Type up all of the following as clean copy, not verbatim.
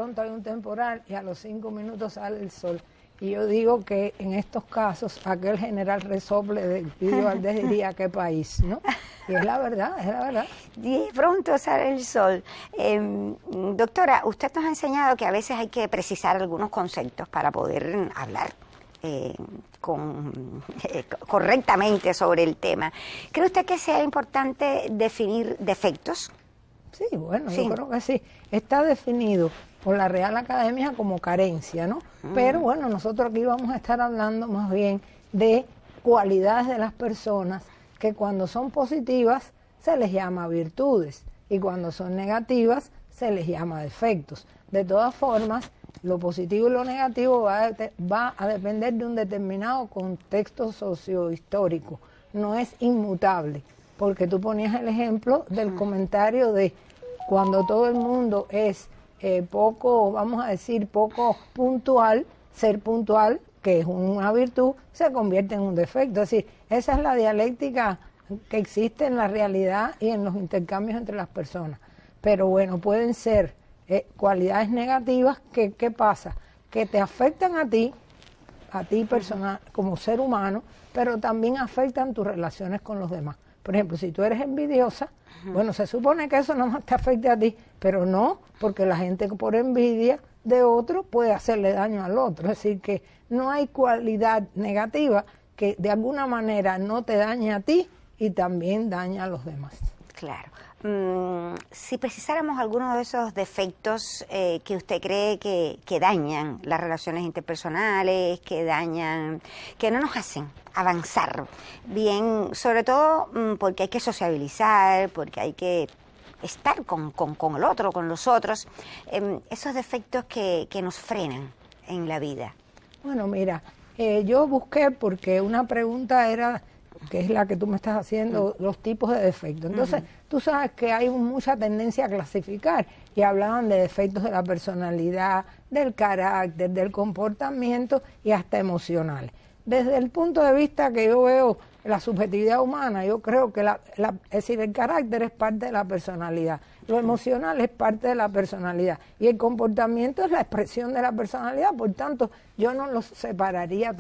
pronto hay un temporal y a los 5 minutos sale el sol. Y yo digo que en estos casos aquel general resople de Guido Valdés diría qué país, ¿no? Y es la verdad, es la verdad. Y de pronto sale el sol. Doctora, usted nos ha enseñado que a veces hay que precisar algunos conceptos para poder hablar correctamente sobre el tema. ¿Cree usted que sea importante definir defectos? Sí, bueno, sí. Yo creo que sí. Está definido por la Real Academia como carencia, ¿no? Pero bueno, nosotros aquí vamos a estar hablando más bien de cualidades de las personas que cuando son positivas se les llama virtudes y cuando son negativas se les llama defectos. De todas formas, lo positivo y lo negativo va a depender de un determinado contexto sociohistórico, no es inmutable, porque tú ponías el ejemplo del comentario de cuando todo el mundo es poco, vamos a decir, poco puntual, ser puntual, que es una virtud, se convierte en un defecto. Es decir, esa es la dialéctica que existe en la realidad y en los intercambios entre las personas. Pero bueno, pueden ser cualidades negativas que, ¿qué pasa? Que te afectan a ti personal, como ser humano, pero también afectan tus relaciones con los demás. Por ejemplo, si tú eres envidiosa, bueno, se supone que eso no más te afecte a ti, pero no, porque la gente por envidia de otro puede hacerle daño al otro. Es decir, que no hay cualidad negativa que de alguna manera no te dañe a ti y también daña a los demás. Claro. Si precisáramos algunos de esos defectos que usted cree que dañan las relaciones interpersonales, que no nos hacen avanzar bien, sobre todo porque hay que sociabilizar, porque hay que estar con el otro, con los otros, esos defectos que nos frenan en la vida. Bueno, mira, yo busqué porque una pregunta era, que es la que tú me estás haciendo, los tipos de defectos. Entonces, tú sabes que hay mucha tendencia a clasificar y hablaban de defectos de la personalidad, del carácter, del comportamiento y hasta emocionales. Desde el punto de vista que yo veo la subjetividad humana, yo creo que es decir, el carácter es parte de la personalidad, lo emocional es parte de la personalidad y el comportamiento es la expresión de la personalidad, por tanto, yo no los separaría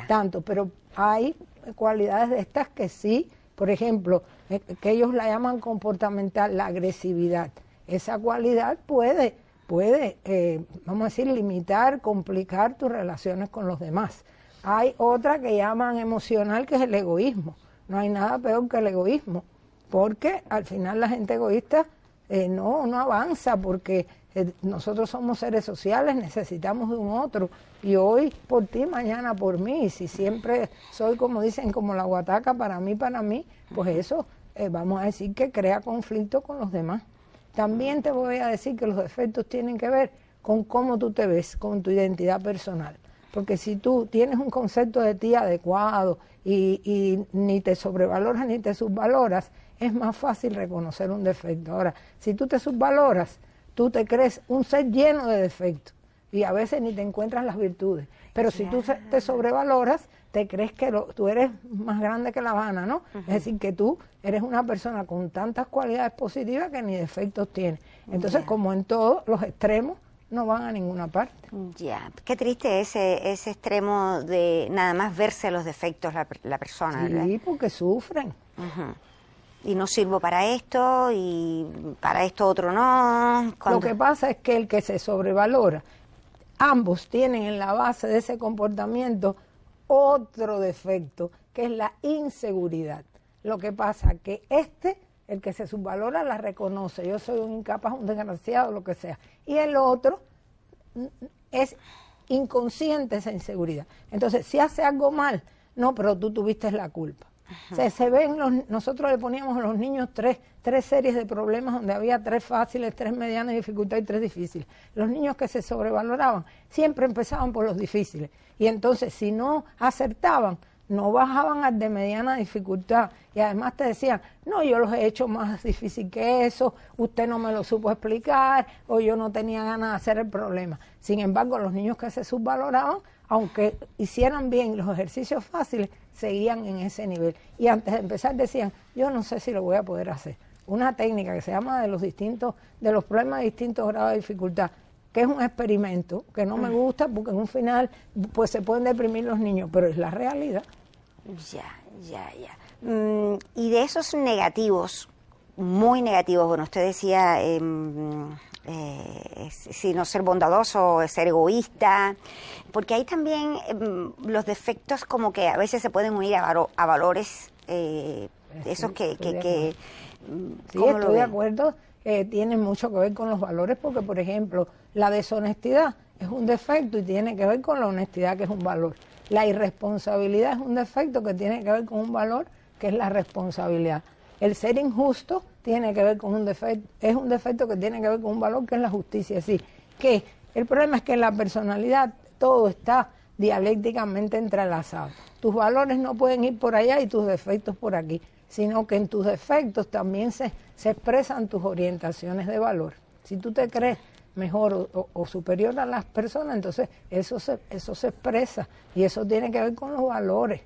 tanto, pero hay cualidades de estas que sí, por ejemplo, que ellos la llaman comportamental, la agresividad. Esa cualidad puede, vamos a decir, limitar, complicar tus relaciones con los demás. Hay otra que llaman emocional, que es el egoísmo. No hay nada peor que el egoísmo, porque al final la gente egoísta no avanza, porque nosotros somos seres sociales, necesitamos de un otro, y hoy por ti, mañana por mí. Si siempre soy, como dicen, como la guataca, para mí, pues eso, vamos a decir que crea conflicto con los demás. También te voy a decir que los defectos tienen que ver con cómo tú te ves, con tu identidad personal. Porque si tú tienes un concepto de ti adecuado y ni te sobrevaloras ni te subvaloras, es más fácil reconocer un defecto. Ahora, si tú te subvaloras, tú te crees un ser lleno de defectos y a veces ni te encuentras las virtudes. Pero si tú te sobrevaloras, te crees que tú eres más grande que La Habana, ¿no? Es decir, que tú eres una persona con tantas cualidades positivas que ni defectos tienes. Entonces, como en todo, los extremos no van a ninguna parte. Ya, qué triste ese extremo de nada más verse los defectos la persona, sí, ¿verdad? Porque sufren. Y no sirvo para esto, y para esto otro no. Lo que pasa es que el que se sobrevalora, ambos tienen en la base de ese comportamiento otro defecto, que es la inseguridad. Lo que pasa es que el que se subvalora, la reconoce. Yo soy un incapaz, un desgraciado, lo que sea. Y el otro es inconsciente esa inseguridad. Entonces, si hace algo mal, no, pero tú tuviste la culpa. O sea, nosotros le poníamos a los niños tres series de problemas donde había 3 fáciles, 3 medianas dificultades y 3 difíciles. Los niños que se sobrevaloraban siempre empezaban por los difíciles. Y entonces, si no acertaban, no bajaban al de mediana dificultad y además te decían, no, yo los he hecho más difícil que eso, usted no me lo supo explicar o yo no tenía ganas de hacer el problema. Sin embargo, los niños que se subvaloraban, aunque hicieran bien los ejercicios fáciles, seguían en ese nivel. Y antes de empezar decían, yo no sé si lo voy a poder hacer. Una técnica que se llama de los problemas de distintos grados de dificultad. que es un experimento, que no me gusta porque en un final pues se pueden deprimir los niños, pero es la realidad. Ya. Y de esos negativos, muy negativos, bueno, usted decía, si no ser bondadoso, ser egoísta, porque hay también los defectos como que a veces se pueden unir a valores, esos que sí, estoy de acuerdo, tienen mucho que ver con los valores, porque por ejemplo, la deshonestidad es un defecto y tiene que ver con la honestidad, que es un valor. La irresponsabilidad es un defecto que tiene que ver con un valor, que es la responsabilidad. El ser injusto tiene que ver con un defecto, es un defecto que tiene que ver con un valor, que es la justicia. Es decir, que el problema es que en la personalidad todo está dialécticamente entrelazado. Tus valores no pueden ir por allá y tus defectos por aquí, sino que en tus defectos también se expresan tus orientaciones de valor. Si tú te crees mejor o superior a las personas, entonces eso se expresa, y eso tiene que ver con los valores.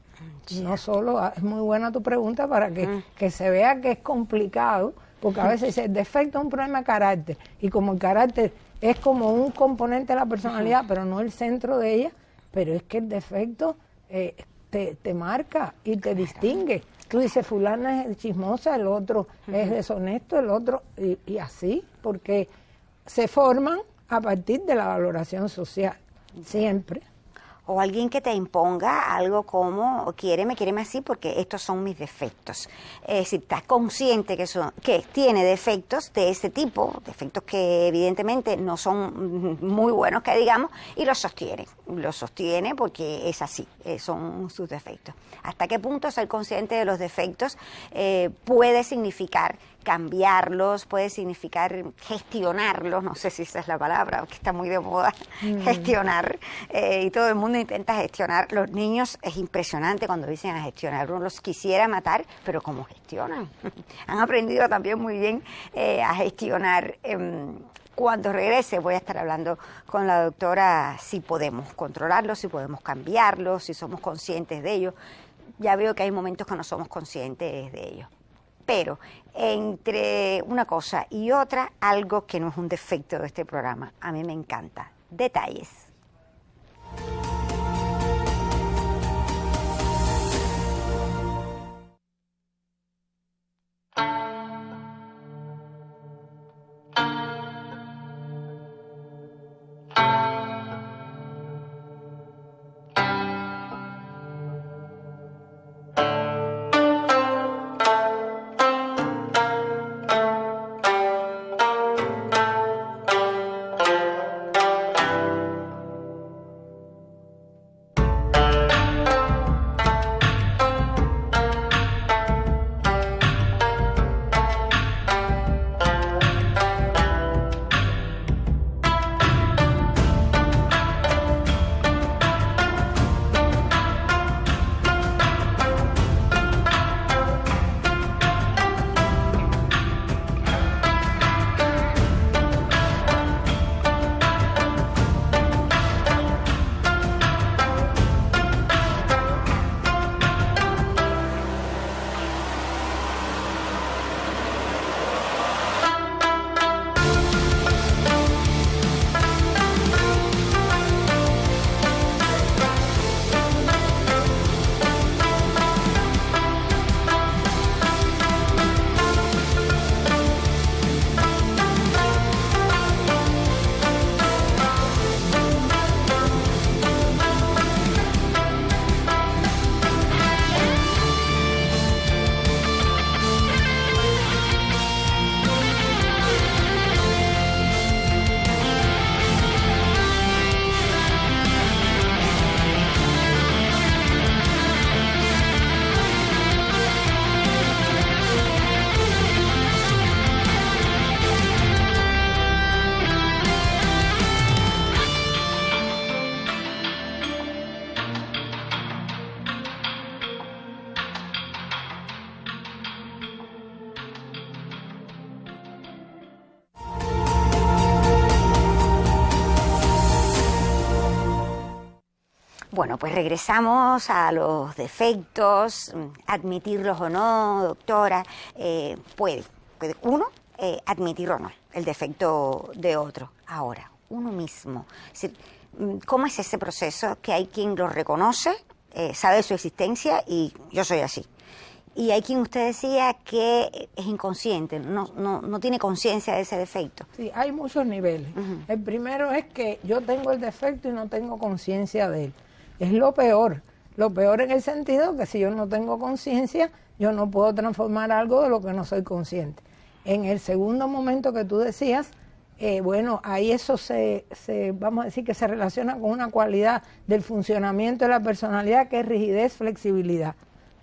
No solo, es muy buena tu pregunta para que se vea que es complicado, porque a veces el defecto es un problema de carácter, y como el carácter es como un componente de la personalidad, pero no el centro de ella, pero es que el defecto te marca y te distingue. Tú dices, fulana es chismosa, el otro es deshonesto, el otro, y así, porque se forman a partir de la valoración social, siempre. O alguien que te imponga algo como, quiéreme así porque estos son mis defectos. Si estás consciente que tiene defectos de ese tipo, defectos que evidentemente no son muy buenos, que digamos, y los sostiene porque es así, son sus defectos. ¿Hasta qué punto ser consciente de los defectos puede significar cambiarlos, puede significar gestionarlos? No sé si esa es la palabra, que está muy de moda, gestionar, y todo el mundo intenta gestionar. Los niños, es impresionante cuando dicen a gestionar, uno los quisiera matar, pero ¿cómo gestionan? Han aprendido también muy bien a gestionar. Cuando regrese voy a estar hablando con la doctora si podemos controlarlos, si podemos cambiarlos, si somos conscientes de ellos. Ya veo que hay momentos que no somos conscientes de ellos. Pero entre una cosa y otra, algo que no es un defecto de este programa, a mí me encanta: detalles. Bueno, pues regresamos a los defectos, admitirlos o no, doctora. Puede uno admitir o no el defecto de otro. Ahora, uno mismo. Es decir, ¿cómo es ese proceso? Que hay quien lo reconoce, sabe su existencia y yo soy así. Y hay quien usted decía que es inconsciente, no tiene conciencia de ese defecto. Sí, hay muchos niveles. El primero es que yo tengo el defecto y no tengo conciencia de él. Es lo peor en el sentido que si yo no tengo conciencia, yo no puedo transformar algo de lo que no soy consciente. En el segundo momento que tú decías, bueno, ahí eso vamos a decir que se relaciona con una cualidad del funcionamiento de la personalidad que es rigidez, flexibilidad.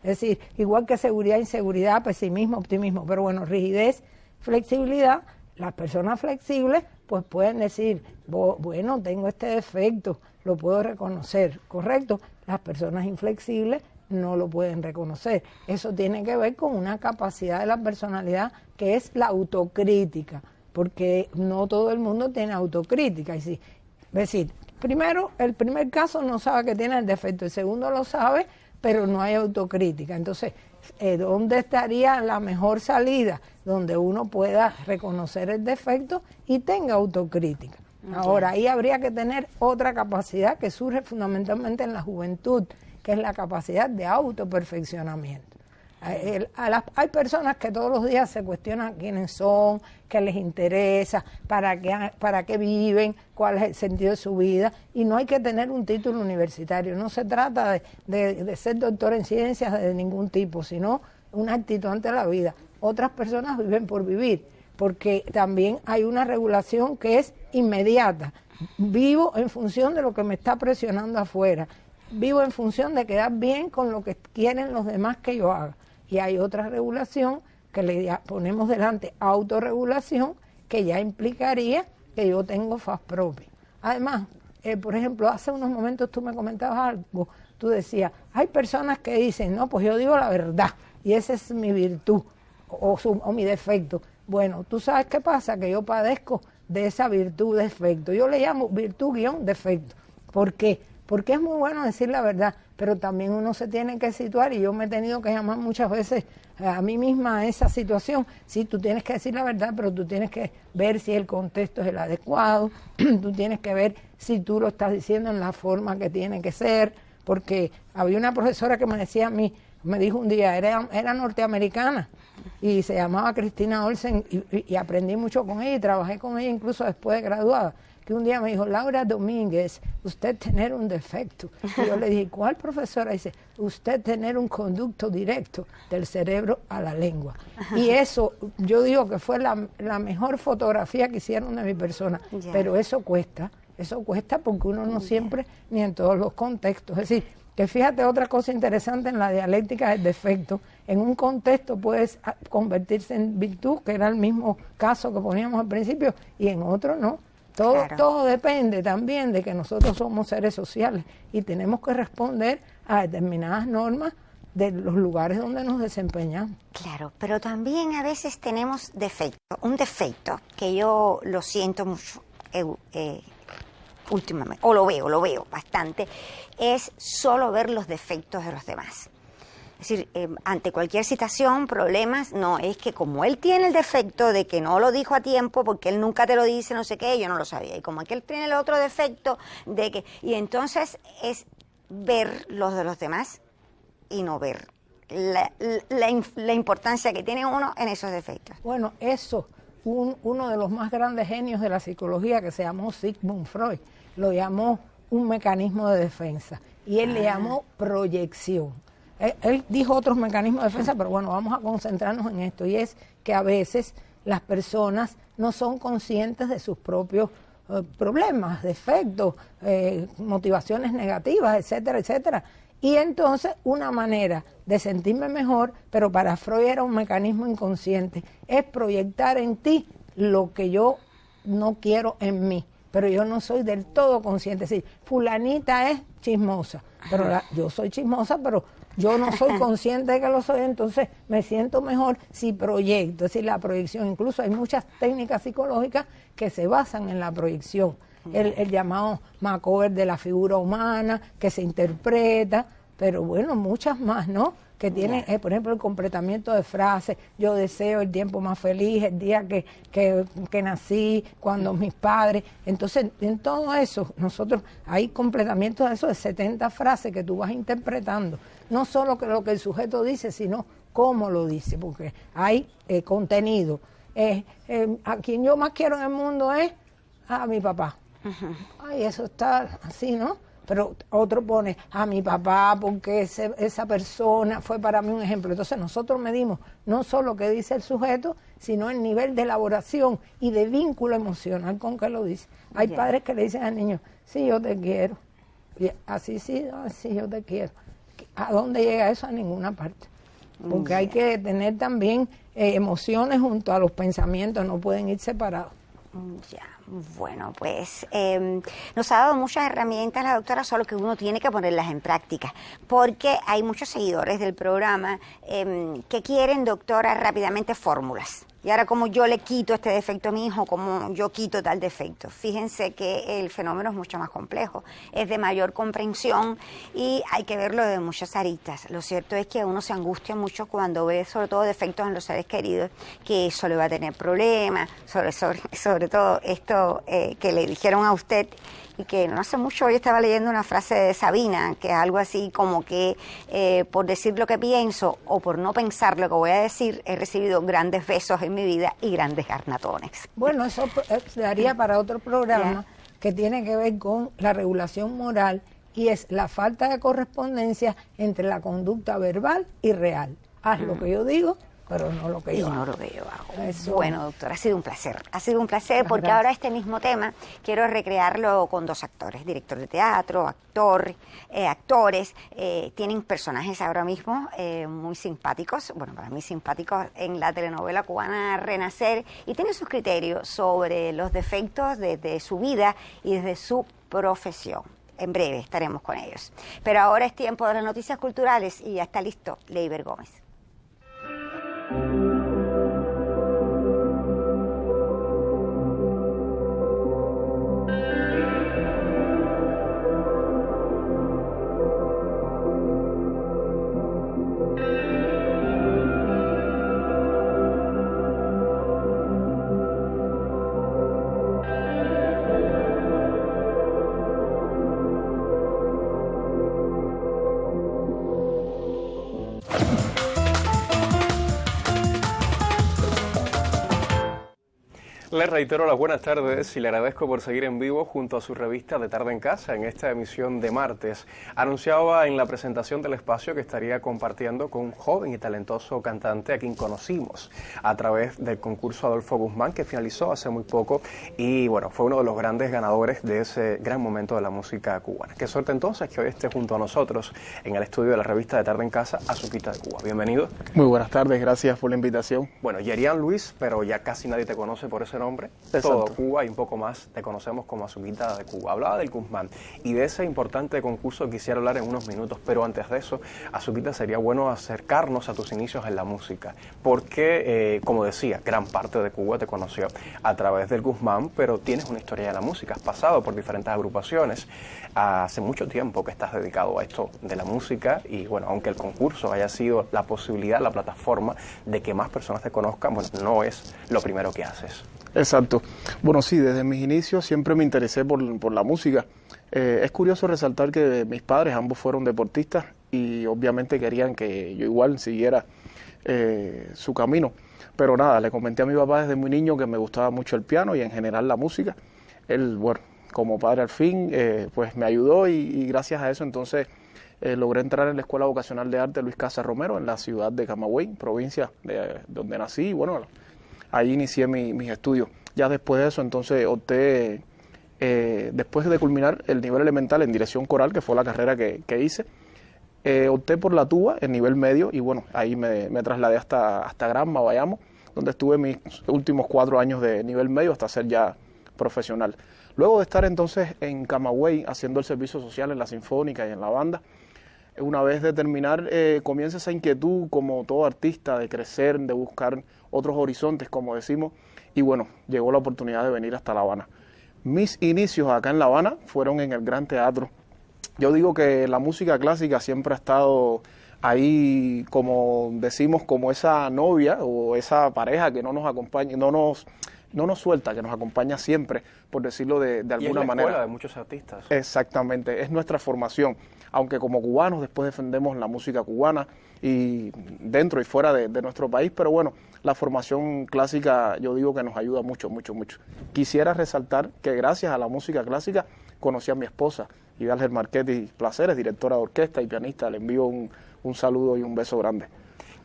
Es decir, igual que seguridad, inseguridad, pesimismo, optimismo, pero bueno, rigidez, flexibilidad, las personas flexibles pues pueden decir, bueno, tengo este defecto, lo puedo reconocer, ¿correcto? Las personas inflexibles no lo pueden reconocer. Eso tiene que ver con una capacidad de la personalidad que es la autocrítica, porque no todo el mundo tiene autocrítica. Es decir, primero, el primer caso no sabe que tiene el defecto, el segundo lo sabe, pero no hay autocrítica. Entonces, ¿dónde estaría la mejor salida? Donde uno pueda reconocer el defecto y tenga autocrítica. Ahora, ahí habría que tener otra capacidad que surge fundamentalmente en la juventud, que es la capacidad de autoperfeccionamiento. Hay personas que todos los días se cuestionan quiénes son, qué les interesa, para qué viven, cuál es el sentido de su vida, y no hay que tener un título universitario. No se trata de ser doctor en ciencias de ningún tipo, sino una actitud ante la vida. Otras personas viven por vivir, porque también hay una regulación que es inmediata. Vivo en función de lo que me está presionando afuera. Vivo en función de quedar bien con lo que quieren los demás que yo haga. Y hay otra regulación que le ponemos delante, autorregulación, que ya implicaría que yo tengo faz propia. Además, por ejemplo, hace unos momentos tú me comentabas algo, tú decías, hay personas que dicen, no, pues yo digo la verdad, y esa es mi virtud, o mi defecto. Bueno, tú sabes qué pasa, que yo padezco de esa virtud, defecto. Yo le llamo virtud-defecto. ¿Por qué? Porque es muy bueno decir la verdad, pero también uno se tiene que situar, y yo me he tenido que llamar muchas veces a mí misma a esa situación. Sí, tú tienes que decir la verdad, pero tú tienes que ver si el contexto es el adecuado, tú tienes que ver si tú lo estás diciendo en la forma que tiene que ser, porque había una profesora que me decía a mí, me dijo un día, era norteamericana, y se llamaba Cristina Olsen, y aprendí mucho con ella, y trabajé con ella incluso después de graduada, que un día me dijo, Laura Domínguez, usted tener un defecto. Y yo le dije, ¿cuál, profesora? Dice, usted tener un conducto directo del cerebro a la lengua. Y eso, yo digo que fue la mejor fotografía que hicieron de mi persona, pero eso cuesta porque uno no siempre, ni en todos los contextos. Es decir, que fíjate otra cosa interesante en la dialéctica del defecto, en un contexto puedes convertirse en virtud, que era el mismo caso que poníamos al principio, y en otro no. Todo depende también de que nosotros somos seres sociales y tenemos que responder a determinadas normas de los lugares donde nos desempeñamos. Claro, pero también a veces tenemos defecto. Un defecto que yo lo siento mucho últimamente, o lo veo bastante, es solo ver los defectos de los demás. Es decir, ante cualquier situación, problemas, no, es que como él tiene el defecto de que no lo dijo a tiempo, porque él nunca te lo dice, no sé qué, yo no lo sabía. Y como aquel tiene el otro defecto de que... Y entonces es ver los de los demás y no ver la importancia que tiene uno en esos defectos. Bueno, eso, uno de los más grandes genios de la psicología, que se llamó Sigmund Freud, lo llamó un mecanismo de defensa. Y él le llamó proyección. Él dijo otros mecanismos de defensa, pero bueno, vamos a concentrarnos en esto, y es que a veces las personas no son conscientes de sus propios problemas, defectos, motivaciones negativas, etcétera, etcétera. Y entonces una manera de sentirme mejor, pero para Freud era un mecanismo inconsciente, es proyectar en ti lo que yo no quiero en mí, pero yo no soy del todo consciente. Es decir, fulanita es chismosa, pero yo soy chismosa, pero yo no soy consciente de que lo soy, entonces me siento mejor si proyecto. Es decir, la proyección, incluso hay muchas técnicas psicológicas que se basan en la proyección. El llamado makeover de la figura humana, que se interpreta, pero bueno, muchas más, ¿no? que tienen, por ejemplo, el completamiento de frases, yo deseo el tiempo más feliz, el día que nací, cuando mis padres. Entonces, en todo eso, nosotros hay completamientos de eso de 70 frases que tú vas interpretando. No solo que lo que el sujeto dice, sino cómo lo dice, porque hay contenido. A quien yo más quiero en el mundo es a mi papá. Ay, eso está así, ¿no? Pero otro pone a mi papá porque esa persona fue para mí un ejemplo. Entonces nosotros medimos no solo qué dice el sujeto, sino el nivel de elaboración y de vínculo emocional con que lo dice. Hay padres que le dicen al niño, sí, yo te quiero. Y así, sí, yo te quiero. ¿A dónde llega eso? A ninguna parte. Porque hay que tener también emociones junto a los pensamientos, no pueden ir separados. Ya, bueno, pues nos ha dado muchas herramientas la doctora, solo que uno tiene que ponerlas en práctica, porque hay muchos seguidores del programa que quieren, doctora, rápidamente fórmulas. Y ahora, como yo le quito este defecto a mi hijo, como yo quito tal defecto. Fíjense que el fenómeno es mucho más complejo, es de mayor comprensión y hay que verlo de muchas aristas. Lo cierto es que uno se angustia mucho cuando ve sobre todo defectos en los seres queridos, que eso le va a tener problemas, sobre todo esto que le dijeron a usted. Y que no hace mucho hoy estaba leyendo una frase de Sabina, que es algo así como que por decir lo que pienso o por no pensar lo que voy a decir, he recibido grandes besos en mi vida y grandes garnatones. Bueno, eso daría para otro programa que tiene que ver con la regulación moral y es la falta de correspondencia entre la conducta verbal y real. Haz lo que yo digo, pero no lo que yo hago. No lo que yo hago. Eso. Bueno, doctora, ha sido un placer. Ha sido un placer porque Gracias. ahora este mismo tema quiero recrearlo con dos actores, director de teatro, actores. Tienen personajes ahora mismo muy simpáticos, bueno, para mí simpáticos en la telenovela cubana Renacer, y tienen sus criterios sobre los defectos desde su vida y desde su profesión. En breve estaremos con ellos. Pero ahora es tiempo de las noticias culturales y ya está listo Leiber Gómez. Le reitero las buenas tardes y le agradezco por seguir en vivo junto a su revista De Tarde en Casa en esta emisión de martes. Anunciaba en la presentación del espacio que estaría compartiendo con un joven y talentoso cantante a quien conocimos a través del concurso Adolfo Guzmán, que finalizó hace muy poco y bueno, fue uno de los grandes ganadores de ese gran momento de la música cubana. Qué suerte entonces que hoy esté junto a nosotros en el estudio de la revista De Tarde en Casa, Azuquita de Cuba. Bienvenido. Muy buenas tardes, gracias por la invitación. Bueno, Yerian Luis, pero ya casi nadie te conoce por ese nombre. Exacto. Todo Cuba y un poco más te conocemos como Azuquita de Cuba. Hablaba del Guzmán y de ese importante concurso quisiera hablar en unos minutos, pero antes de eso, Azuquita, sería bueno acercarnos a tus inicios en la música, porque, como decía, gran parte de Cuba te conoció a través del Guzmán, pero tienes una historia de la música, has pasado por diferentes agrupaciones, hace mucho tiempo que estás dedicado a esto de la música y bueno, aunque el concurso haya sido la posibilidad, la plataforma de que más personas te conozcan, bueno, no es lo primero que haces. Exacto. Bueno, sí, desde mis inicios siempre me interesé por la música. Es curioso resaltar que mis padres ambos fueron deportistas y obviamente querían que yo igual siguiera su camino. Pero nada, le comenté a mi papá desde muy niño que me gustaba mucho el piano y en general la música. Él, bueno, como padre al fin, pues me ayudó y gracias a eso entonces logré entrar en la Escuela Vocacional de Arte Luis Casas Romero en la ciudad de Camagüey, provincia de donde nací y bueno, ahí inicié mis estudios. Ya después de eso, entonces, opté, después de culminar el nivel elemental en dirección coral, que fue la carrera que hice, opté por la tuba en nivel medio y bueno, ahí me trasladé hasta Granma, Bayamo, donde estuve mis últimos 4 años de nivel medio hasta ser ya profesional. Luego de estar entonces en Camagüey haciendo el servicio social en la Sinfónica y en la banda, una vez de terminar, comienza esa inquietud como todo artista de crecer, de buscar otros horizontes, como decimos, y bueno, llegó la oportunidad de venir hasta La Habana. Mis inicios acá en La Habana fueron en el Gran Teatro. Yo digo que la música clásica siempre ha estado Hay, como decimos, como esa novia o esa pareja que no nos acompaña, no nos suelta, que nos acompaña siempre, por decirlo de alguna y es la manera. escuela de muchos artistas. Exactamente, es nuestra formación. Aunque como cubanos después defendemos la música cubana y dentro y fuera de nuestro país, pero bueno, la formación clásica yo digo que nos ayuda mucho, mucho, mucho. Quisiera resaltar que gracias a la música clásica conocí a mi esposa, Idalger Marchetti Placeres, directora de orquesta y pianista. Le envío un saludo y un beso grande.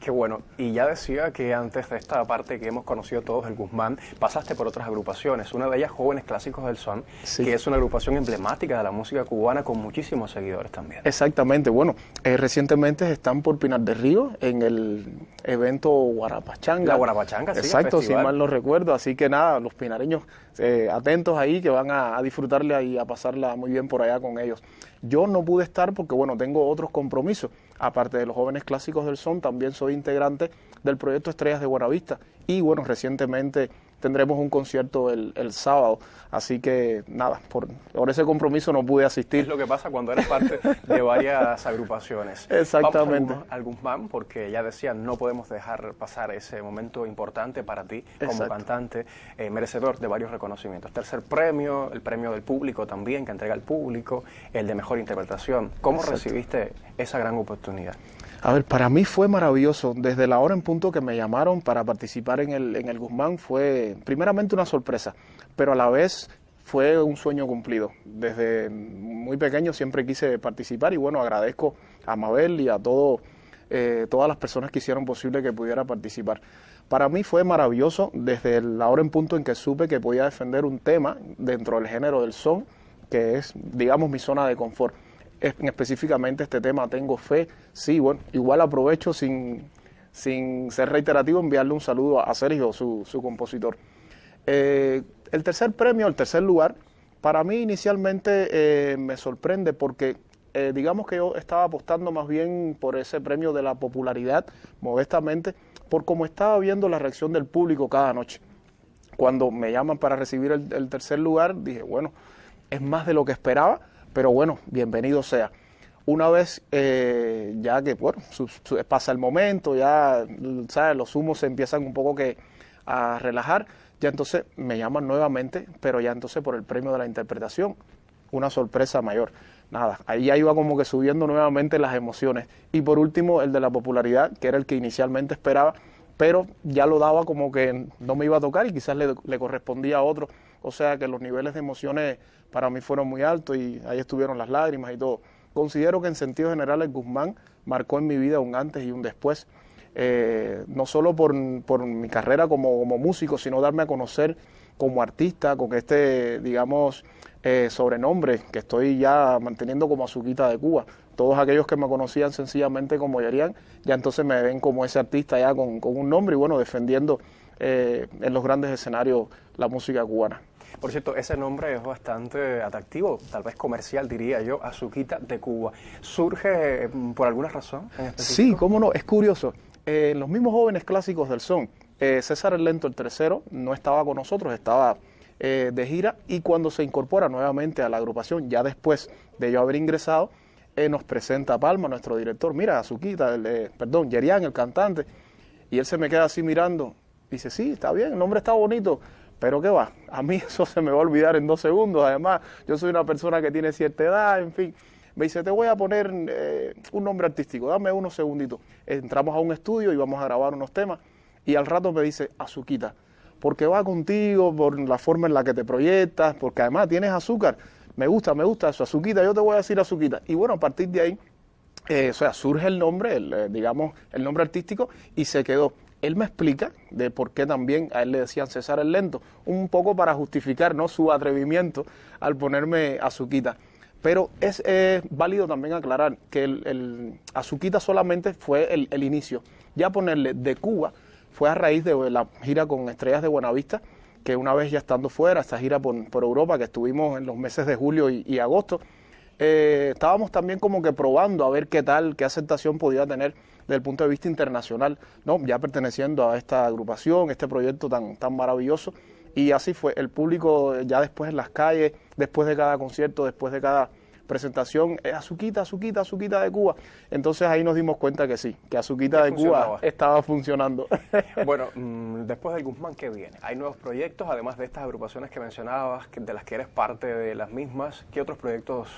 Qué bueno. Y ya decía que antes de esta parte que hemos conocido todos, el Guzmán, pasaste por otras agrupaciones. Una de ellas, Jóvenes Clásicos del Son, sí, que es una agrupación emblemática de la música cubana con muchísimos seguidores también. Exactamente. Bueno, recientemente están por Pinar del Río en el evento Guarapachanga. La Guarapachanga, sí. Exacto, si mal no recuerdo. Así que nada, los pinareños atentos ahí, que van a disfrutarla y a pasarla muy bien por allá con ellos. Yo no pude estar porque, bueno, tengo otros compromisos. Aparte de los Jóvenes Clásicos del Son, también soy integrante del proyecto Estrellas de Buenavista. Y, bueno, recientemente tendremos un concierto el sábado. Así que, nada, por ese compromiso no pude asistir. Es lo que pasa cuando eres parte de varias agrupaciones. Exactamente. Vamos al Guzmán, porque ya decía, no podemos dejar pasar ese momento importante para ti como Exacto. cantante, merecedor de varios reconocimientos. Tercer premio, el premio del público también, que entrega el público, el de mejor interpretación. ¿Cómo Exacto. recibiste esa gran oportunidad? A ver, para mí fue maravilloso. Desde la hora en punto que me llamaron para participar en el Guzmán fue primeramente una sorpresa, pero a la vez fue un sueño cumplido. Desde muy pequeño siempre quise participar y bueno, agradezco a Mabel y a todas las personas que hicieron posible que pudiera participar. Para mí fue maravilloso desde la hora en punto en que supe que podía defender un tema dentro del género del son, que es, digamos, mi zona de confort. Específicamente este tema, Tengo Fe. Sí, bueno, igual aprovecho sin ser reiterativo enviarle un saludo a Sergio, su compositor. El tercer premio, el tercer lugar, para mí inicialmente me sorprende porque digamos que yo estaba apostando más bien por ese premio de la popularidad, modestamente, por cómo estaba viendo la reacción del público cada noche. Cuando me llaman para recibir el tercer lugar, dije, bueno, es más de lo que esperaba, pero bueno, bienvenido sea. Una vez ya que bueno, pasa el momento, ya ¿sabes? Los humos se empiezan un poco a relajar, ya entonces me llaman nuevamente, pero ya entonces por el premio de la interpretación, una sorpresa mayor. Nada, ahí ya iba como que subiendo nuevamente las emociones. Y por último, el de la popularidad, que era el que inicialmente esperaba, pero ya lo daba como que no me iba a tocar y quizás le correspondía a otro. O sea que los niveles de emociones para mí fueron muy altos y ahí estuvieron las lágrimas y todo. Considero que en sentido general el Guzmán marcó en mi vida un antes y un después. No solo por mi carrera como músico, sino darme a conocer como artista, con digamos, sobrenombre que estoy ya manteniendo como Azuquita de Cuba. Todos aquellos que me conocían sencillamente como Yerian, ya entonces me ven como ese artista ya con un nombre y bueno, defendiendo en los grandes escenarios la música cubana. Por cierto, ese nombre es bastante atractivo, tal vez comercial, diría yo, Azuquita de Cuba. ¿Surge por alguna razón en específico? Sí, cómo no, es curioso. Los mismos Jóvenes Clásicos del Son, César el Lento, el tercero, no estaba con nosotros, estaba de gira, y cuando se incorpora nuevamente a la agrupación, ya después de yo haber ingresado, nos presenta a Palma, nuestro director, mira, Azuquita, Yerian, el cantante, y él se me queda así mirando, dice, sí, está bien, el nombre está bonito, pero ¿qué va? A mí eso se me va a olvidar en 2 segundos, además, yo soy una persona que tiene cierta edad, en fin. Me dice, te voy a poner un nombre artístico, dame unos segunditos. Entramos a un estudio y vamos a grabar unos temas, y al rato me dice, Azuquita, porque va contigo, por la forma en la que te proyectas, porque además tienes azúcar. Me gusta eso, Azuquita, yo te voy a decir Azuquita. Y bueno, a partir de ahí, surge el nombre, digamos, el nombre artístico, y se quedó. Él me explica de por qué también a él le decían César el Lento, un poco para justificar, ¿no?, su atrevimiento al ponerme Azuquita. Pero es válido también aclarar que el Azuquita solamente fue el inicio. Ya ponerle de Cuba fue a raíz de la gira con Estrellas de Buenavista, que una vez ya estando fuera, esta gira por Europa, que estuvimos en los meses de julio y agosto, estábamos también como que probando a ver qué aceptación podía tener desde el punto de vista internacional, ¿no? Ya perteneciendo a esta agrupación, este proyecto tan maravilloso. Y así fue, el público ya después en las calles, después de cada concierto, después de cada presentación es Azuquita, Azuquita, Azuquita de Cuba. Entonces ahí nos dimos cuenta que sí, que Azuquita de Cuba estaba funcionando. Bueno, después del Guzmán, ¿qué viene? Hay nuevos proyectos, además de estas agrupaciones que mencionabas, de las que eres parte de las mismas. ¿Qué otros proyectos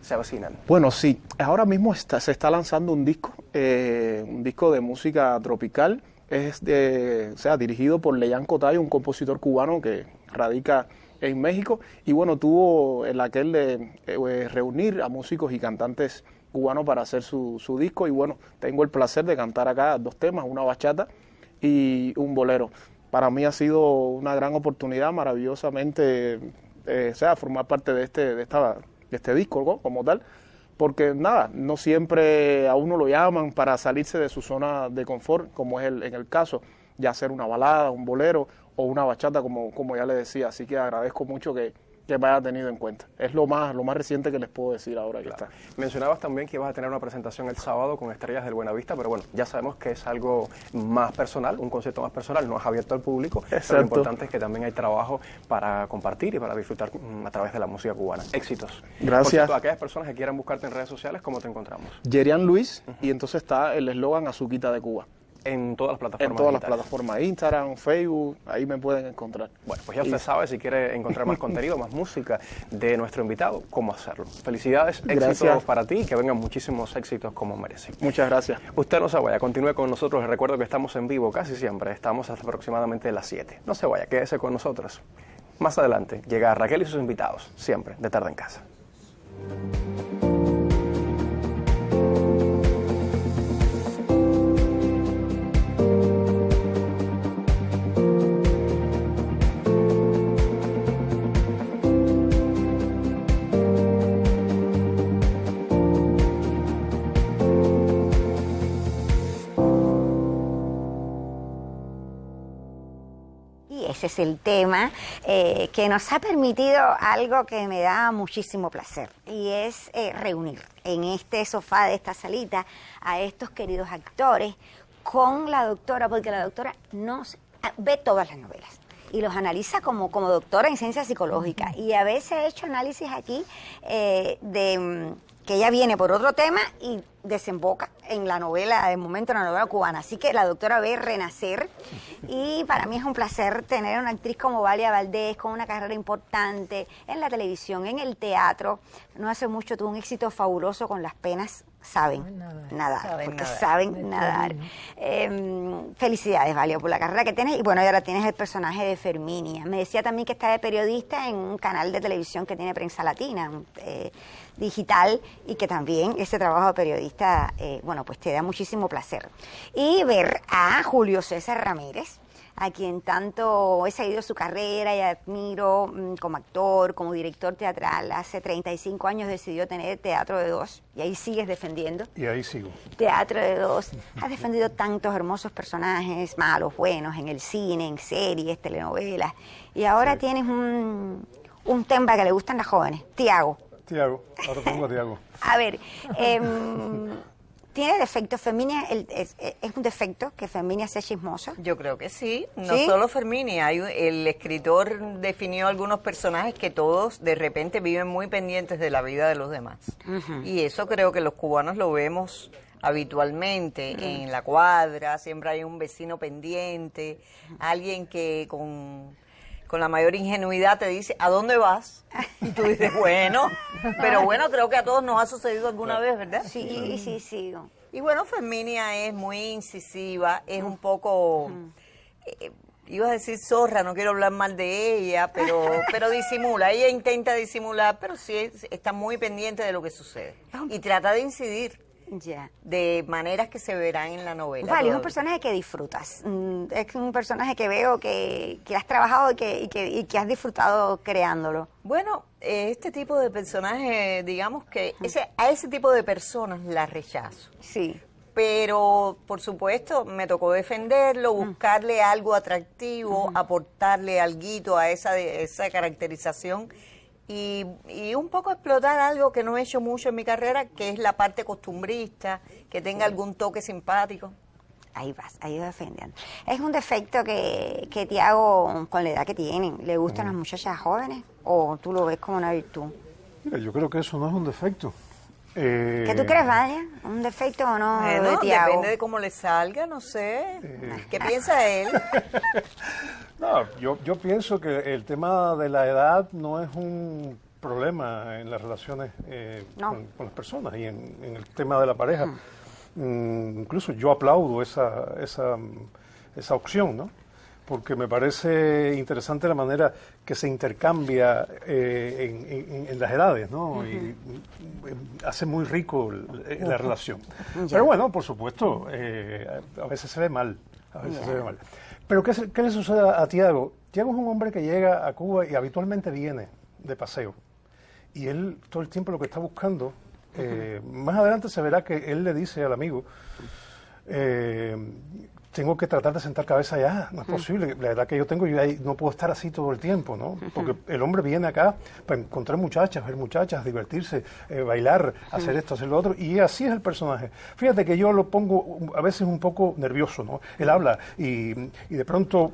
se avecinan? Bueno, sí, ahora mismo se está lanzando un disco de música tropical. Dirigido por Leyan Cotay, un compositor cubano que radica en México, y bueno, tuvo el aquel de reunir a músicos y cantantes cubanos para hacer su disco, y bueno, tengo el placer de cantar acá 2 temas, una bachata y un bolero. Para mí ha sido una gran oportunidad, maravillosamente, formar parte de este disco, ¿no?, como tal, porque nada, no siempre a uno lo llaman para salirse de su zona de confort, como es en el caso, ya hacer una balada, un bolero o una bachata, como ya le decía. Así que agradezco mucho que me haya tenido en cuenta. Es lo más reciente que les puedo decir ahora que está. Mencionabas también que ibas a tener una presentación el sábado con Estrellas del Buenavista, pero bueno, ya sabemos que es algo más personal, un concierto más personal, no es abierto al público. Pero lo importante es que también hay trabajo para compartir y para disfrutar a través de la música cubana. Éxitos. Gracias. Por cierto, a aquellas personas que quieran buscarte en redes sociales, ¿cómo te encontramos? Yerian Luis, y entonces está el eslogan Azuquita de Cuba. En todas las plataformas. En todas las plataformas, Instagram, Facebook, ahí me pueden encontrar. Bueno, pues ya usted sabe, si quiere encontrar más contenido, más música de nuestro invitado, cómo hacerlo. Felicidades, éxitos para ti y que vengan muchísimos éxitos como merece. Muchas gracias. Usted no se vaya, continúe con nosotros. Les recuerdo que estamos en vivo casi siempre, estamos hasta aproximadamente las 7. No se vaya, quédese con nosotros. Más adelante llega Raquel y sus invitados, siempre de Tarde en Casa. Ese es el tema que nos ha permitido algo que me da muchísimo placer, y es reunir en este sofá de esta salita a estos queridos actores con la doctora, porque la doctora nos ve todas las novelas y los analiza como doctora en ciencia psicológica, y a veces he hecho análisis aquí que ella viene por otro tema y desemboca en la novela, de momento en la novela cubana. Así que la doctora ve renacer, y para mí es un placer tener una actriz como Valia Valdés, con una carrera importante en la televisión, en el teatro. No hace mucho tuvo un éxito fabuloso con Las Penas Saben Nadar, porque saben nadar. Felicidades, Valia, por la carrera que tienes, y bueno, y ahora tienes el personaje de Ferminia. Me decía también que está de periodista en un canal de televisión que tiene Prensa Latina, digital, y que también ese trabajo de periodista, bueno, pues te da muchísimo placer. Y ver a Julio César Ramírez, a quien tanto he seguido su carrera y admiro como actor, como director teatral. Hace 35 años decidió tener Teatro de Dos, y ahí sigues defendiendo. Y ahí sigo. Teatro de Dos. Has defendido tantos hermosos personajes, malos, buenos, en el cine, en series, telenovelas. Y ahora tienes un tema que le gustan las jóvenes, Tiago. Tiago, ahora tengo a Tiago. A ver, ¿tiene defecto Ferminia? ¿Es un defecto que Ferminia sea chismosa? Yo creo que sí, no solo Ferminia. El escritor definió algunos personajes que todos de repente viven muy pendientes de la vida de los demás. Y eso creo que los cubanos lo vemos habitualmente en la cuadra. Siempre hay un vecino pendiente, alguien que con la mayor ingenuidad te dice, ¿a dónde vas? Y tú dices, bueno, pero bueno, creo que a todos nos ha sucedido alguna vez, ¿verdad? Sí. Y bueno, Ferminia es muy incisiva, es un poco, iba a decir zorra, no quiero hablar mal de ella, pero disimula, ella intenta disimular, pero sí está muy pendiente de lo que sucede. Y trata de incidir. Ya. De maneras que se verán en la novela. Vale, es un personaje que disfrutas. Es un personaje que veo que has trabajado y que has disfrutado creándolo. Bueno, este tipo de personaje, digamos que a ese tipo de personas las rechazo. Sí. Pero, por supuesto, me tocó defenderlo, buscarle algo atractivo, aportarle alguito a esa caracterización. Y un poco explotar algo que no he hecho mucho en mi carrera, que es la parte costumbrista, que tenga algún toque simpático. Ahí vas defendiendo. ¿Es un defecto que Tiago, con la edad que tiene, le gustan las muchachas jóvenes, o tú lo ves como una virtud? Mira, yo creo que eso no es un defecto. ¿Qué tú crees, Vaya? ¿Un defecto o no? Bueno, de Tiago? depende de cómo le salga, no sé. ¿Qué piensa él? No, yo pienso que el tema de la edad no es un problema en las relaciones No. con las personas y en el tema de la pareja. Incluso yo aplaudo esa opción, ¿no? Porque me parece interesante la manera que se intercambia en las edades, ¿no? Y hace muy rico la relación. Pero bueno, por supuesto, a veces se ve mal, Pero ¿qué le sucede a Tiago? Tiago es un hombre que llega a Cuba y habitualmente viene de paseo. Y él todo el tiempo lo que está buscando, más adelante se verá que él le dice al amigo, tengo que tratar de sentar cabeza allá, no es posible, la edad que yo tengo, yo ahí no puedo estar así todo el tiempo, ¿no? Porque el hombre viene acá para encontrar muchachas, ver muchachas, divertirse, bailar, hacer esto, hacer lo otro, y así es el personaje. Fíjate que yo lo pongo a veces un poco nervioso, ¿no? Él habla y de pronto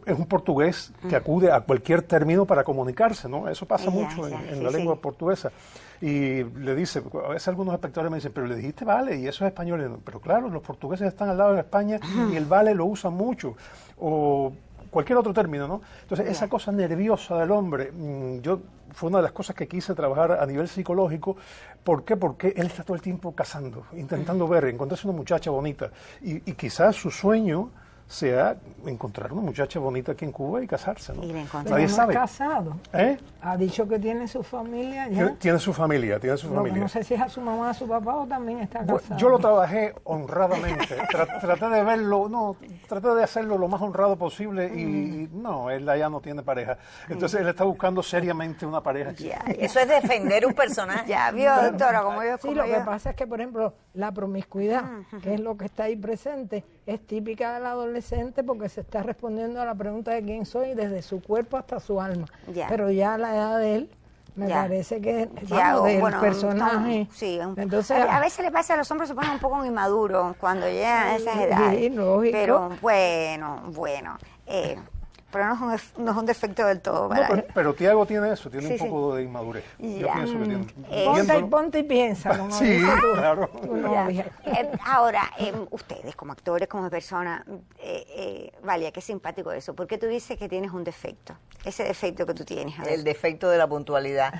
es un portugués que acude a cualquier término para comunicarse, ¿no? Eso pasa mucho en la lengua portuguesa. Y le dice, a veces algunos espectadores me dicen, pero le dijiste vale, y eso es español. Y yo, pero claro, los portugueses están al lado de España y el vale lo usan mucho. O cualquier otro término, ¿no? Entonces, esa cosa nerviosa del hombre, fue una de las cosas que quise trabajar a nivel psicológico. ¿Por qué? Porque él está todo el tiempo cazando, intentando ver, encontrarse una muchacha bonita. Y quizás su sueño sea encontrar una muchacha bonita aquí en Cuba y casarse, ¿no? Y le encontró. Pero Nadie no sabe. es casado. ¿Eh? Ha dicho que tiene su familia ya. Tiene su familia, Lo que familia. no sé si es a su mamá, a su papá o también está casado. Yo lo trabajé honradamente, traté de verlo, traté de hacerlo lo más honrado posible y no, él allá no tiene pareja. Entonces él está buscando seriamente una pareja. Eso es defender un personaje. Ya vio, doctora, como yo. Sí, lo que pasa es que, por ejemplo, la promiscuidad, que es lo que está ahí presente, es típica del adolescente porque se está respondiendo a la pregunta de quién soy desde su cuerpo hasta su alma. Ya. Pero ya a la edad de él, me parece que Tiago, del bueno, personaje. sí, Entonces, a veces le pasa a los hombres, se ponen un poco inmaduros cuando llegan a esas edades. sí, lógico. Pero bueno. Pero no es un defecto del todo. Pero Tiago tiene eso, tiene un Sí. poco de inmadurez. Yo Ya. pienso que tiene. ponte y piensa, como Sí, dice claro. tu novia. Ahora, ustedes como actores, como personas, Valia, qué simpático eso. ¿Por qué tú dices que tienes un defecto? Ese defecto que tú tienes. A ver. El defecto de la puntualidad.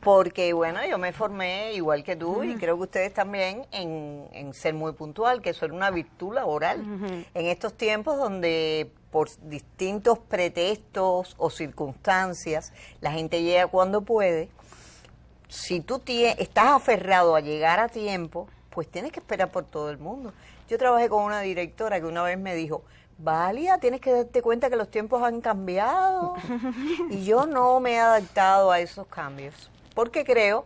Porque, bueno, yo me formé igual que tú y creo que ustedes también en ser muy puntual, que eso era una virtud laboral. En estos tiempos donde por distintos pretextos o circunstancias la gente llega cuando puede, si tú estás aferrado a llegar a tiempo, pues tienes que esperar por todo el mundo. Yo trabajé con una directora que una vez me dijo, Valia, tienes que darte cuenta que los tiempos han cambiado. Y yo no me he adaptado a esos cambios, porque creo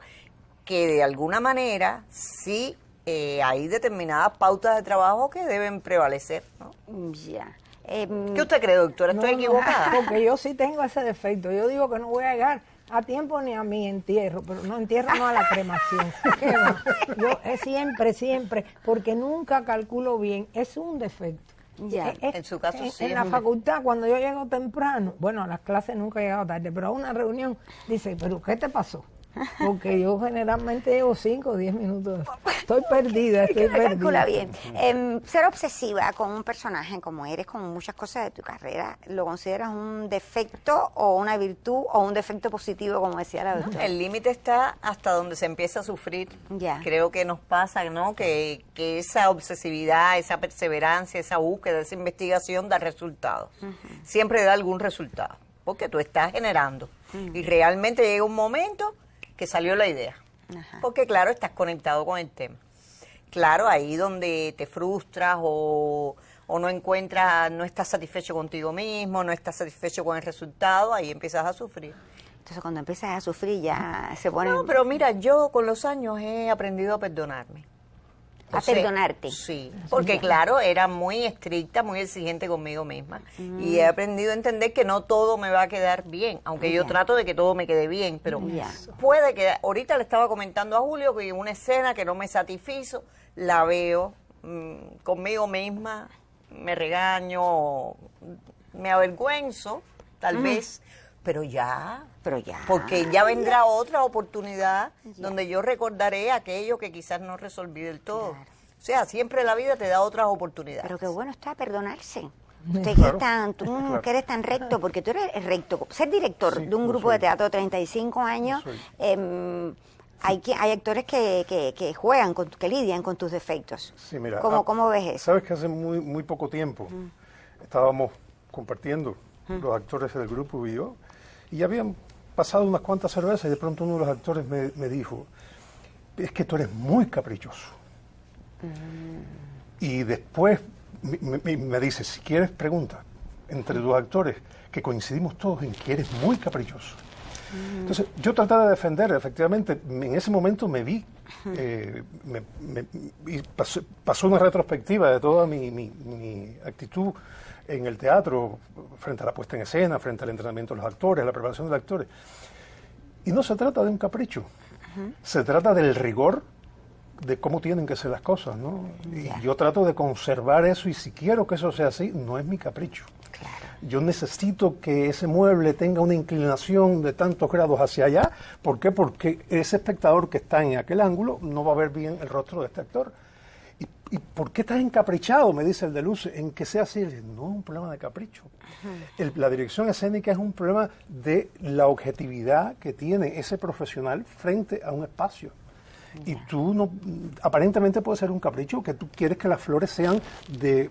que de alguna manera sí hay determinadas pautas de trabajo que deben prevalecer, ¿no? Ya. ¿Qué usted cree, doctora? ¿Estoy equivocada? Porque yo sí tengo ese defecto. Yo digo que no voy a llegar a tiempo ni a mi entierro, pero no entierro, no a la cremación. ¿Qué va? Yo siempre, porque nunca calculo bien. Es un defecto. Ya. En su caso sí. En la facultad, cuando yo llego temprano, bueno, a las clases nunca he llegado tarde, pero a una reunión, dice, ¿pero qué te pasó? Porque yo generalmente llego 5 o 10 minutos. Estoy perdida, Calcula bien. Ser obsesiva con un personaje como eres, con muchas cosas de tu carrera, ¿lo consideras un defecto o una virtud o un defecto positivo, como decía la doctora? El límite está hasta donde se empieza a sufrir. Ya. Creo que nos pasa, ¿no? Que esa obsesividad, esa perseverancia, esa búsqueda, esa investigación da resultados. Siempre da algún resultado, porque tú estás generando. Y realmente llega un momento que salió la idea. Porque claro, estás conectado con el tema. Claro, ahí donde te frustras o no encuentras, no estás satisfecho contigo mismo, no estás satisfecho con el resultado, ahí empiezas a sufrir. Entonces cuando empiezas a sufrir ya se pone... No, pero mira, yo con los años he aprendido a perdonarme. A perdonarte. Sí, porque claro, era muy estricta, muy exigente conmigo misma. Y he aprendido a entender que no todo me va a quedar bien, aunque yo trato de que todo me quede bien, pero puede que, ahorita le estaba comentando a Julio que una escena que no me satisfizo, la veo conmigo misma, me regaño, me avergüenzo, tal vez, Pero ya, Pero porque ya vendrá otra oportunidad donde yo recordaré aquello que quizás no resolví del todo. Claro. O sea, siempre la vida te da otras oportunidades. Pero qué bueno está perdonarse. Usted Claro. que eres tan recto, porque tú eres recto. Ser director Sí, de un lo grupo soy. de teatro de 35 años, Lo soy. hay actores que juegan, que lidian con tus defectos. Sí, mira, ¿Cómo ves eso? Sabes que hace muy poco tiempo estábamos compartiendo los actores del grupo y yo, y ya habían pasado unas cuantas cervezas y de pronto uno de los actores me dijo, es que tú eres muy caprichoso. Y después me dice, si quieres pregunta, entre los actores, que coincidimos todos en que eres muy caprichoso. Entonces, yo traté de defender, efectivamente, en ese momento me vi, y pasó una retrospectiva de toda mi actitud en el teatro, frente a la puesta en escena, frente al entrenamiento de los actores, a la preparación de los actores. Y no se trata de un capricho, se trata del rigor de cómo tienen que ser las cosas, ¿no? Y yo trato de conservar eso, y si quiero que eso sea así, no es mi capricho. Yo necesito que ese mueble tenga una inclinación de tantos grados hacia allá. ¿Por qué? Porque ese espectador que está en aquel ángulo no va a ver bien el rostro de este actor. ¿Y por qué estás encaprichado? Me dice el de luces, en que sea así. No es un problema de capricho. La dirección escénica es un problema de la objetividad que tiene ese profesional frente a un espacio. Y tú no, aparentemente puede ser un capricho, que tú quieres que las flores sean de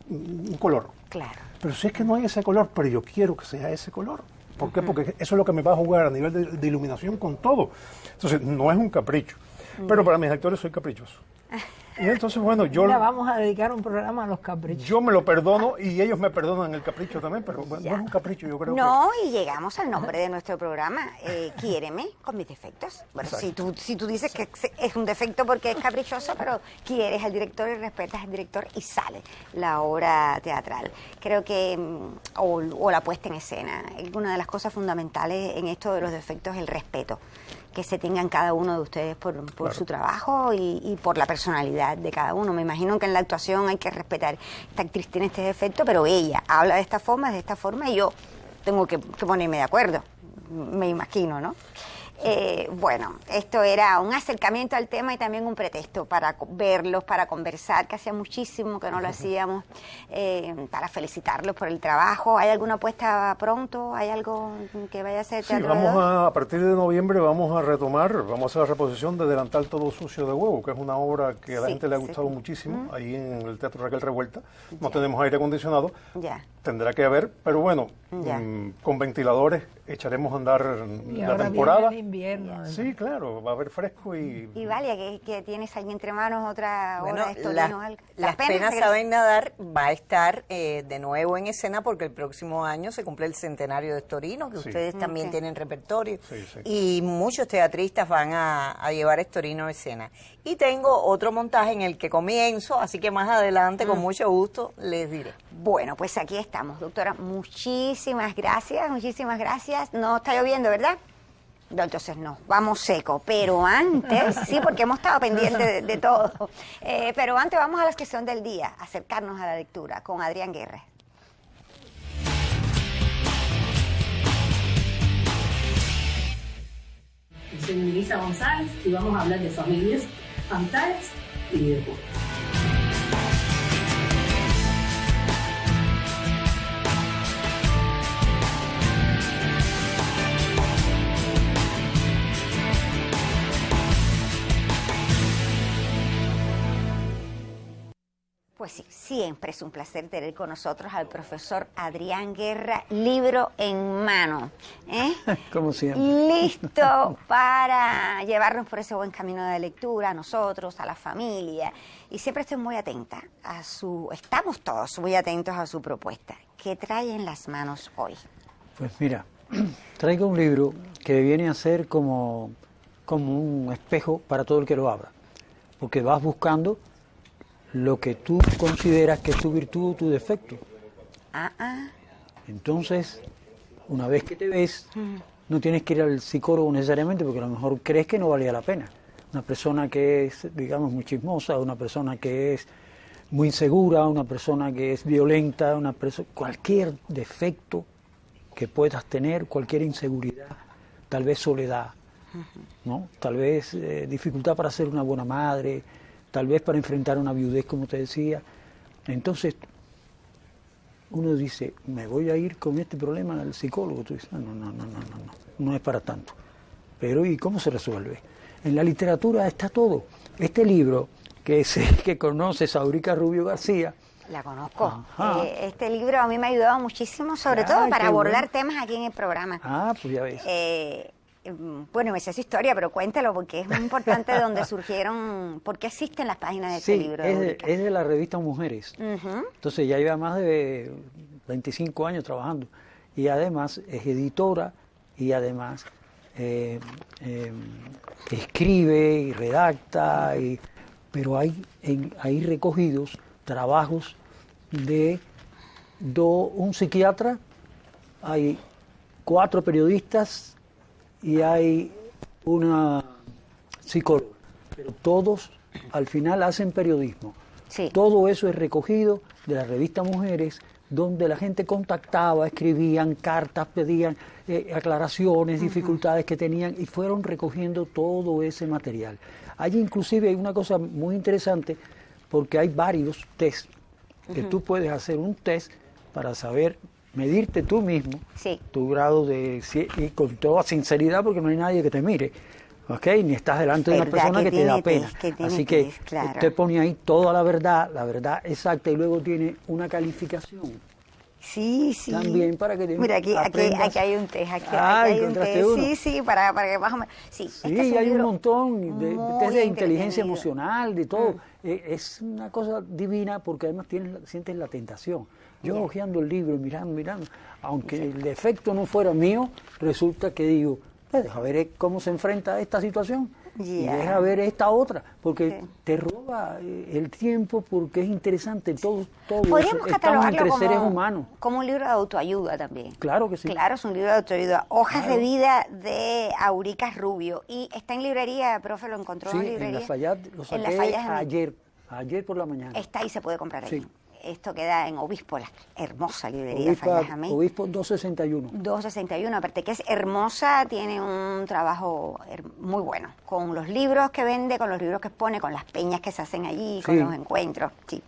un color. Claro. Pero si es que no hay ese color, pero yo quiero que sea ese color. ¿Por qué? Porque eso es lo que me va a jugar a nivel de iluminación con todo. Entonces, no es un capricho. Pero para mis actores soy caprichoso. Y entonces, bueno, Mira, vamos a dedicar un programa a los caprichos. yo me lo perdono y ellos me perdonan el capricho también, pero bueno, no es un capricho, yo creo No, y llegamos al nombre de nuestro programa, Quiéreme con mis defectos. Bueno, si tú dices que es un defecto porque es caprichoso, pero quieres al director y respetas al director y sale la obra teatral. Creo que, o la puesta en escena, una de las cosas fundamentales en esto de los defectos es el respeto que se tengan cada uno de ustedes por su trabajo y por la personalidad de cada uno. Me imagino que en la actuación hay que respetar. Esta actriz tiene este defecto, pero ella habla de esta forma, y yo tengo que ponerme de acuerdo, me imagino, ¿no? Bueno, esto era un acercamiento al tema y también un pretexto para verlos, para conversar, que hacía muchísimo que no lo hacíamos, para felicitarlos por el trabajo. ¿Hay alguna apuesta pronto? ¿Hay algo que vaya a ser Sí, teatro de hoy? a partir de noviembre vamos a retomar, vamos a hacer la reposición de Delantal Todo Sucio de Huevo, que es una obra que a la gente le ha gustado muchísimo, ahí en el Teatro Raquel Revuelta. No tenemos aire acondicionado, tendrá que haber, pero bueno, con ventiladores echaremos a andar Y la ahora temporada. viene el invierno. además. Sí, claro, va a haber fresco y... Y Valia, que tienes ahí entre manos otra Bueno, obra de Estorino. Las penas saben nadar va a estar de nuevo en escena porque el próximo año se cumple el centenario de Estorino, que ustedes también tienen repertorio, y muchos teatristas van a llevar Estorino a escena. Y tengo otro montaje en el que comienzo, así que más adelante con mucho gusto les diré. Bueno, pues aquí estamos, doctora. Muchísimas gracias, muchísimas gracias. No está lloviendo, ¿verdad? No, entonces no, vamos seco, pero antes, sí, porque hemos estado pendientes de todo, pero antes vamos a la sección del día, acercarnos a la lectura con Adrián Guerra. Soy Melissa González y vamos a hablar de familias, pantallas y videojuegos. Pues sí, siempre es un placer tener con nosotros al profesor Adrián Guerra, libro en mano. Como siempre. Listo para llevarnos por ese buen camino de lectura, a nosotros, a la familia. Y siempre estoy muy atenta estamos todos muy atentos a su propuesta. ¿Qué trae en las manos hoy? Pues mira, traigo un libro que viene a ser como un espejo para todo el que lo abra. Porque vas buscando lo que tú consideras que es tu virtud o tu defecto. Entonces, una vez que te ves, no tienes que ir al psicólogo necesariamente, porque a lo mejor crees que no valía la pena. Una persona que es, digamos, muy chismosa, una persona que es muy insegura, una persona que es violenta, cualquier defecto que puedas tener, cualquier inseguridad, tal vez soledad, ¿no? Tal vez dificultad para ser una buena madre, tal vez para enfrentar una viudez, como te decía. Entonces, uno dice, me voy a ir con este problema al psicólogo. Tú dices, no es para tanto. Pero ¿y cómo se resuelve? En la literatura está todo. Este libro que conoces, Aurica Rubio García. La conozco. Este libro a mí me ha ayudado muchísimo, sobre todo para abordar temas aquí en el programa. Pues ya ves. Bueno, me sé su historia, pero cuéntalo, porque es muy importante de dónde surgieron, por qué existen las páginas de este libro. Es de la revista Mujeres. Entonces ya lleva más de 25 años trabajando. Y además es editora y además escribe y redacta, pero hay recogidos trabajos de un psiquiatra, hay 4 periodistas y hay una psicóloga, pero todos al final hacen periodismo. Sí. Todo eso es recogido de la revista Mujeres, donde la gente contactaba, escribían cartas, pedían aclaraciones, dificultades que tenían, y fueron recogiendo todo ese material. Allí inclusive hay una cosa muy interesante, porque hay varios test, que tú puedes hacer un test para saber, medirte tú mismo, tu grado y con toda sinceridad, porque no hay nadie que te mire, ¿ok? Ni estás delante de una persona que te da pena. Así que te pone ahí toda la verdad exacta, y luego tiene una calificación. Sí. También para que mira, aquí hay un test, aquí hay un test. Uno. Sí, para que más o menos. Sí, hay un montón de test de inteligencia emocional, de todo. Es una cosa divina, porque además sientes la tentación. Yo hojeando el libro, mirando, aunque el efecto no fuera mío, resulta que digo, deja ver cómo se enfrenta a esta situación. Y deja ver esta otra, porque te roba el tiempo, porque es interesante todo podríamos eso, estamos entre seres humanos. Como un libro de autoayuda también. Claro que sí. Claro, es un libro de autoayuda. Hojas de vida de Aurica Rubio. Y está en librería, profe, ¿lo encontró en librería? En Lafayette, lo saqué ayer por la mañana. Está ahí, se puede comprar ahí. Sí. Esto queda en Obispo, la hermosa librería Obispo 261. 261, aparte que es hermosa, tiene un trabajo muy bueno, con los libros que vende, con los libros que expone, con las peñas que se hacen allí, con los encuentros. Sí.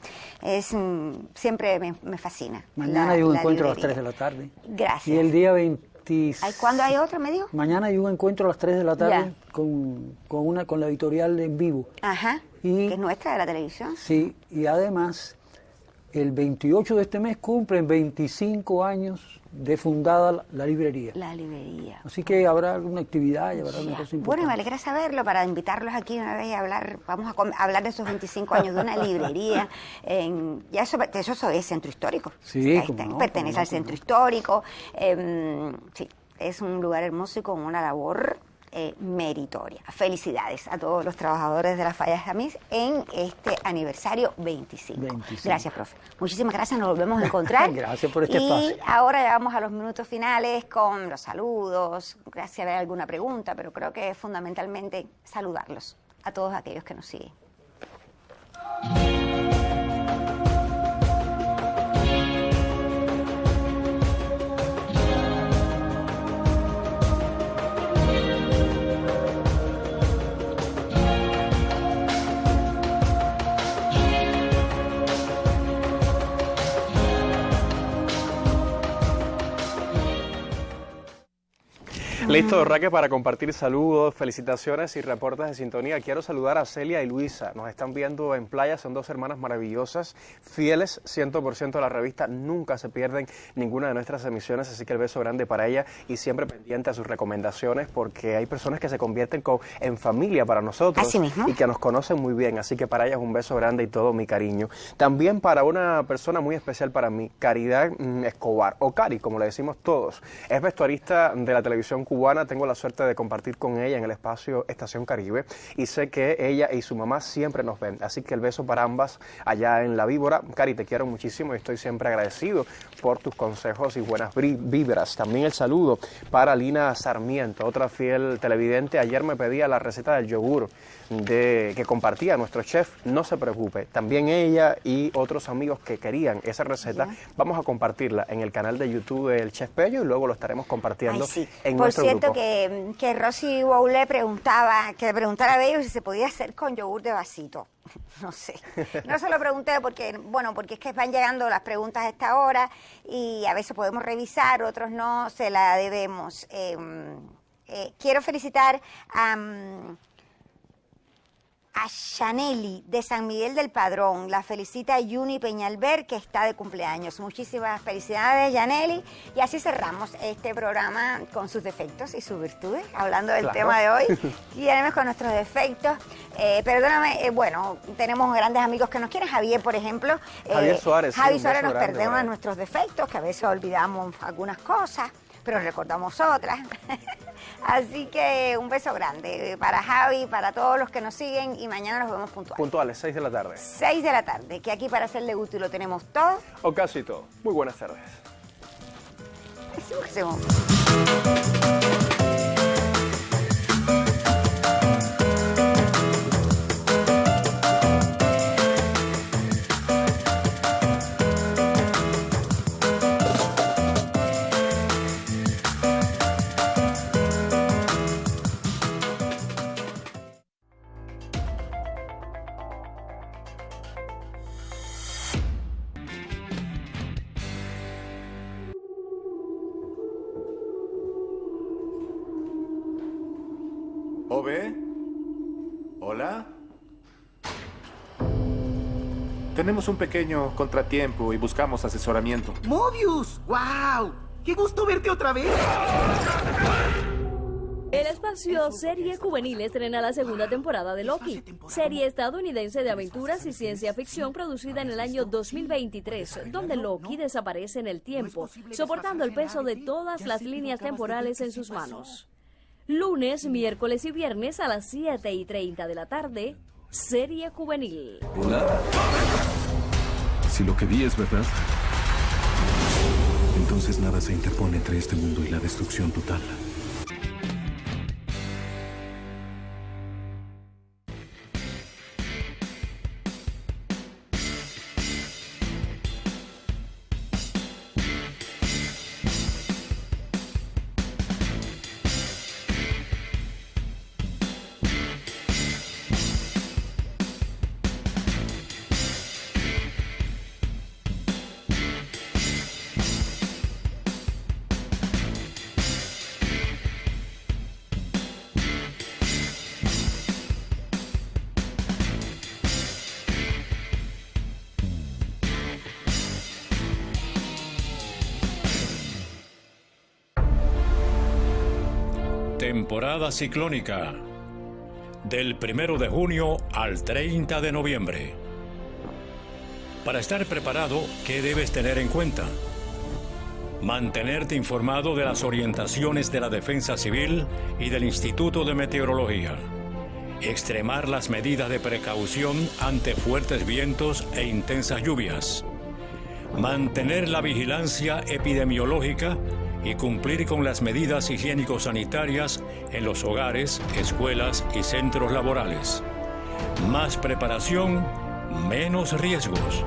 Siempre me fascina. Mañana hay un encuentro a las 3 de la tarde. Gracias. Y el día 26. ¿Cuándo hay otro, me dijo? Mañana hay un encuentro a las 3 de la tarde con la editorial en vivo. Ajá, que es nuestra, de la televisión. Sí, y además, el 28 de este mes cumplen 25 años de fundada la librería. La librería. Así que habrá alguna actividad y habrá una cosa importante. Bueno, me alegra saberlo, para invitarlos aquí una vez y hablar. Vamos a hablar de esos 25 años de una librería. Eso es centro histórico. Sí, pertenece al centro histórico. Sí, es un lugar hermoso y con una labor meritoria. Felicidades a todos los trabajadores de las Fallas Jamis en este aniversario 25. Gracias, profe. Muchísimas gracias, nos volvemos a encontrar. Gracias por este espacio. Y ahora llegamos a los minutos finales con los saludos. Gracias a ver alguna pregunta, pero creo que es fundamentalmente saludarlos a todos aquellos que nos siguen. Listo, Raquel, para compartir saludos, felicitaciones y reportes de sintonía. Quiero saludar a Celia y Luisa. Nos están viendo en Playa, son 2 hermanas maravillosas, fieles 100% a la revista. Nunca se pierden ninguna de nuestras emisiones, así que el beso grande para ella y siempre pendiente a sus recomendaciones, porque hay personas que se convierten en familia para nosotros. Así mismo. Y que nos conocen muy bien, así que para ellas un beso grande y todo mi cariño. También para una persona muy especial para mí, Caridad Escobar, o Cari, como le decimos todos. Es vestuarista de la televisión cubana, cubana, tengo la suerte de compartir con ella en el espacio Estación Caribe y sé que ella y su mamá siempre nos ven, así que el beso para ambas allá en La Víbora. Cari, te quiero muchísimo y estoy siempre agradecido por tus consejos y buenas vibras. También el saludo para Lina Sarmiento, otra fiel televidente. Ayer me pedía la receta del yogur que compartía nuestro chef. No se preocupe, también ella y otros amigos que querían esa receta, vamos a compartirla en el canal de YouTube del Chef Pello y luego lo estaremos compartiendo en nuestro grupo. Por cierto, que Rosy Boulé le preguntara a Bello si se podía hacer con yogur de vasito. No sé, no se lo pregunté porque es que van llegando las preguntas a esta hora y a veces podemos revisar, otros no, se la debemos. Quiero felicitar a Chaneli de San Miguel del Padrón. La felicita Yuni Peñalver, que está de cumpleaños. Muchísimas felicidades, Chaneli. Y así cerramos este programa con sus defectos y sus virtudes, hablando del tema de hoy. Y tenemos con nuestros defectos. Perdóname, tenemos grandes amigos que nos quieren. Javier, por ejemplo. Javier Suárez. Javier Suárez nos perdona nuestros defectos, que a veces olvidamos algunas cosas, pero recordamos otras. Así que un beso grande para Javi, para todos los que nos siguen y mañana nos vemos puntuales. Puntuales, 6 de la tarde. 6 de la tarde, que aquí para hacerle útil lo tenemos todo. O casi todo. Muy buenas tardes. ¿Ove? ¿Hola? Tenemos un pequeño contratiempo y buscamos asesoramiento. ¡Mobius! ¡Wow! ¡Qué gusto verte otra vez! El espacio Serie Juvenil estrena la segunda temporada de Loki, serie estadounidense de aventuras y ciencia ficción producida en el año 2023, donde Loki desaparece en el tiempo, soportando el peso de todas las líneas temporales en sus manos. Lunes, miércoles y viernes a las 7:30 de la tarde, Serie Juvenil. Hola. Si lo que vi es verdad, entonces nada se interpone entre este mundo y la destrucción total. Temporada ciclónica. Del 1 de junio al 30 de noviembre. Para estar preparado, ¿qué debes tener en cuenta? Mantenerte informado de las orientaciones de la Defensa Civil y del Instituto de Meteorología. Extremar las medidas de precaución ante fuertes vientos e intensas lluvias. Mantener la vigilancia epidemiológica y cumplir con las medidas higiénico-sanitarias en los hogares, escuelas y centros laborales. Más preparación, menos riesgos.